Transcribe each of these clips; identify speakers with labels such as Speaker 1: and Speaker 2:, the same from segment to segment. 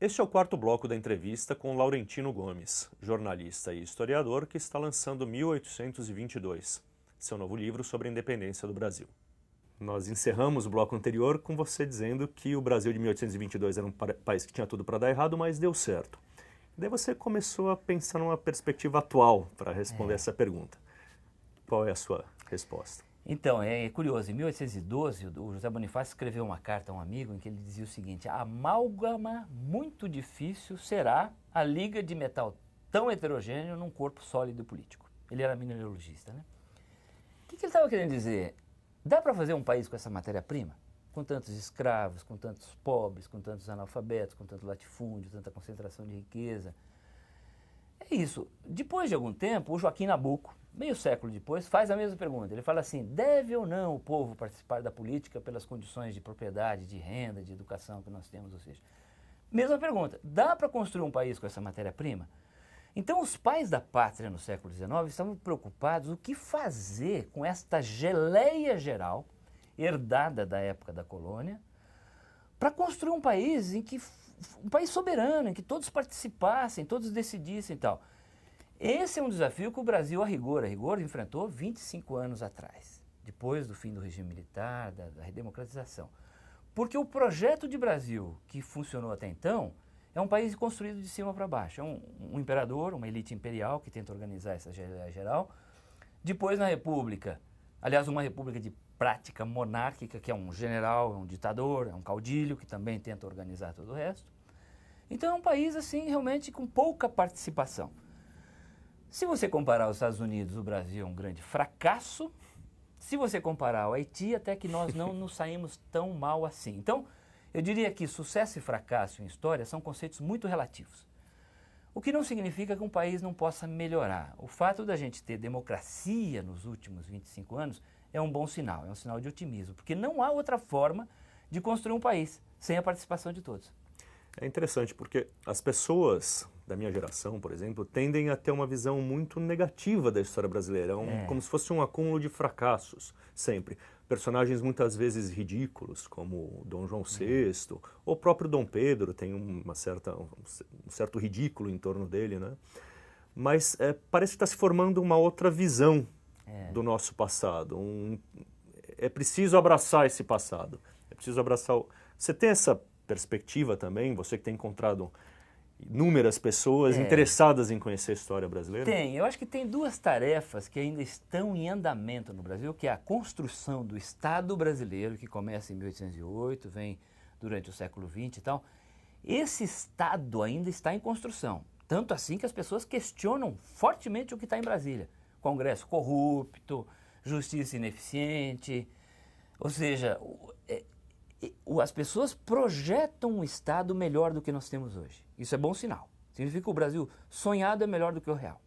Speaker 1: Este é o quarto bloco da entrevista com Laurentino Gomes, jornalista e historiador que está lançando 1822, seu novo livro sobre a independência do Brasil. Nós encerramos o bloco anterior com você dizendo que o Brasil de 1822 era um país que tinha tudo para dar errado, mas deu certo. Daí você começou a pensar numa perspectiva atual para responder essa pergunta. Qual é a sua resposta?
Speaker 2: Então, é curioso, em 1812, o José Bonifácio escreveu uma carta a um amigo em que ele dizia o seguinte: a amálgama muito difícil será a liga de metal tão heterogêneo num corpo sólido e político. Ele era mineralogista, né? O que ele estava querendo dizer? Dá para fazer um país com essa matéria-prima? Com tantos escravos, com tantos pobres, com tantos analfabetos, com tanto latifúndio, tanta concentração de riqueza. É isso. Depois de algum tempo, o Joaquim Nabuco, meio século depois, faz a mesma pergunta. Ele fala assim: deve ou não o povo participar da política pelas condições de propriedade, de renda, de educação que nós temos? Ou seja, mesma pergunta. Dá para construir um país com essa matéria-prima? Então, os pais da pátria no século XIX estavam preocupados o que fazer com esta geleia geral, herdada da época da colônia, para construir um país um país soberano, em que todos participassem, todos decidissem e tal. Esse é um desafio que o Brasil, a rigor, enfrentou 25 anos atrás, depois do fim do regime militar, da redemocratização. Porque o projeto de Brasil que funcionou até então é um país construído de cima para baixo. É um imperador, uma elite imperial que tenta organizar essa geleia geral. Depois, na República, aliás, uma república de prática monárquica, que é um general, é um ditador, é um caudilho, que também tenta organizar todo o resto. Então é um país, assim, realmente com pouca participação. Se você comparar os Estados Unidos, o Brasil é um grande fracasso. Se você comparar o Haiti, até que nós não nos saímos tão mal assim. Então, eu diria que sucesso e fracasso em história são conceitos muito relativos. O que não significa que um país não possa melhorar. O fato da gente ter democracia nos últimos 25 anos é um bom sinal, é um sinal de otimismo, porque não há outra forma de construir um país sem a participação de todos.
Speaker 1: É interessante porque as pessoas da minha geração, por exemplo, tendem a ter uma visão muito negativa da história brasileira, como se fosse um acúmulo de fracassos, sempre. Personagens muitas vezes ridículos, como Dom João VI, ou o próprio Dom Pedro, tem um certo ridículo em torno dele, né? Mas parece que está se formando uma outra visão do nosso passado. É preciso abraçar esse passado, é preciso abraçar Você tem essa perspectiva também, você que tem encontrado inúmeras pessoas interessadas em conhecer a história brasileira?
Speaker 2: Tem, eu acho que tem duas tarefas que ainda estão em andamento no Brasil, que é a construção do Estado brasileiro, que começa em 1808, vem durante o século XX e tal. Esse Estado ainda está em construção, tanto assim que as pessoas questionam fortemente o que está em Brasília. Congresso corrupto, justiça ineficiente, ou seja, as pessoas projetam um Estado melhor do que nós temos hoje. Isso é bom sinal. Significa que o Brasil sonhado é melhor do que o real.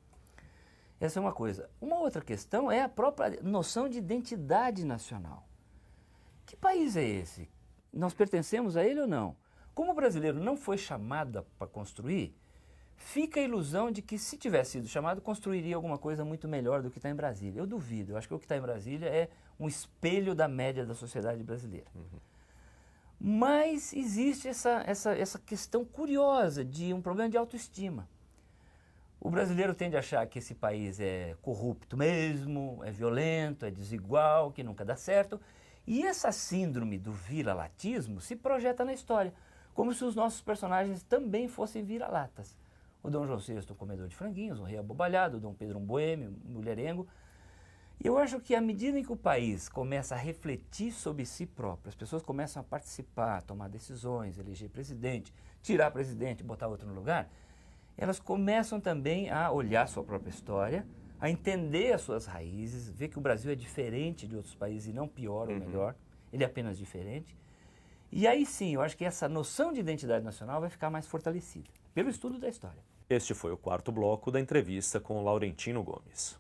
Speaker 2: Essa é uma coisa. Uma outra questão é a própria noção de identidade nacional. Que país é esse? Nós pertencemos a ele ou não? Como o brasileiro não foi chamado para construir, fica a ilusão de que, se tivesse sido chamado, construiria alguma coisa muito melhor do que está em Brasília. Eu duvido. Eu acho que o que está em Brasília é um espelho da média da sociedade brasileira. Mas existe essa questão curiosa de um problema de autoestima. O brasileiro tende a achar que esse país é corrupto mesmo, é violento, é desigual, que nunca dá certo. E essa síndrome do vira-latismo se projeta na história, como se os nossos personagens também fossem vira-latas. O Dom João VI, um comedor de franguinhos, um rei abobalhado, o Dom Pedro, um boêmio, um mulherengo. E eu acho que à medida em que o país começa a refletir sobre si próprio, as pessoas começam a participar, a tomar decisões, eleger presidente, tirar presidente, botar outro no lugar, elas começam também a olhar a sua própria história, a entender as suas raízes, ver que o Brasil é diferente de outros países e não pior ou melhor, ele é apenas diferente. E aí sim, eu acho que essa noção de identidade nacional vai ficar mais fortalecida, pelo estudo da história.
Speaker 1: Este foi o quarto bloco da entrevista com Laurentino Gomes.